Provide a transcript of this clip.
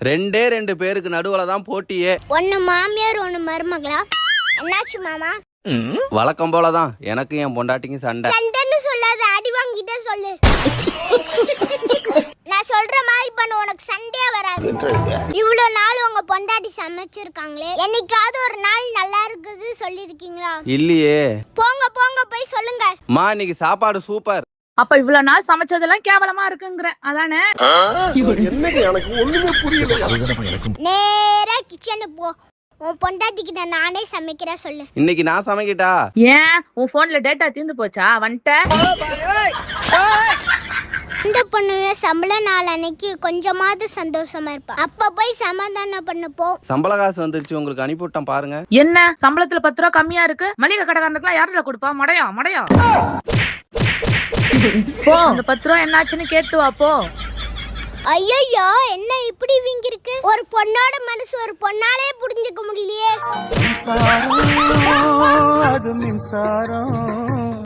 ரெண்டே ரெண்டு பேருக்கு நடுவுல தான் போட்டியே. ஒன்னு மாமியார் ஒன்னு மருமகளா? என்னாச்சு மாமா? வழக்கம் போலதான் எனக்கு என் பொண்டாட்டிக்கும் சண்டை. சண்டைன்னு சொல்லாத, அடி வாங்கிட்டே சொல்லு. நான் சொல்ற மாதிரி பண்ண, உனக்கு சண்டையே வராது. இவ்வளவு நாள் உங்க பொண்டாட்டி சமைச்சிருக்காங்களே, என்னைக்காவது ஒரு நாள் நல்லா இருக்குது சொல்லிருக்கீங்களா? இல்லையே. போங்க போங்க போய் சொல்லுங்க. மா இன்னைக்கு சாப்பாடு சூப்பர். அப்ப இவ்வளவு நாள் சமைச்சதெல்லாம் கேவலமா இருக்குங்கிற அதானே? எனக்கு ஒண்ணுமே புரியல. நேரா கிச்சனுக்கு போ, உன் பொண்டாட்டி கிட்ட நானே சமைக்கிறேன் சொல்லு. இன்னைக்கு நான் சமைக்கிட்டா? ஏன் உன் போன்ல டேட்டா தீர்ந்து போச்சா? வந்துட்ட இந்த பொண்ணுவே சம்பள நாள் அன்னைக்கு கொஞ்சமாவது சந்தோஷமா இருப்பா. அப்ப போய் சமாதானம் பண்ண போ. சம்பள காசு வந்துருச்சு, உங்களுக்கு அனுப்பிவிட்டேன் பாருங்க. என்ன சம்பளத்துல 10 ரூபா கம்மியா இருக்கு? மளிகை கடைக்காரனுக்குலாம் யாருல கொடுப்பா? மடையா மடையா. போ, அந்த 10 ரூபா என்னாச்சுன்னு கேட்டு வா போ. ஐயோ, என்ன இப்படி வீங்கி இருக்கு? ஒரு பொண்ணோட மனசு ஒரு பொண்ணாலே புரிஞ்சுக்க முடியலையே. அது மின்சாரம்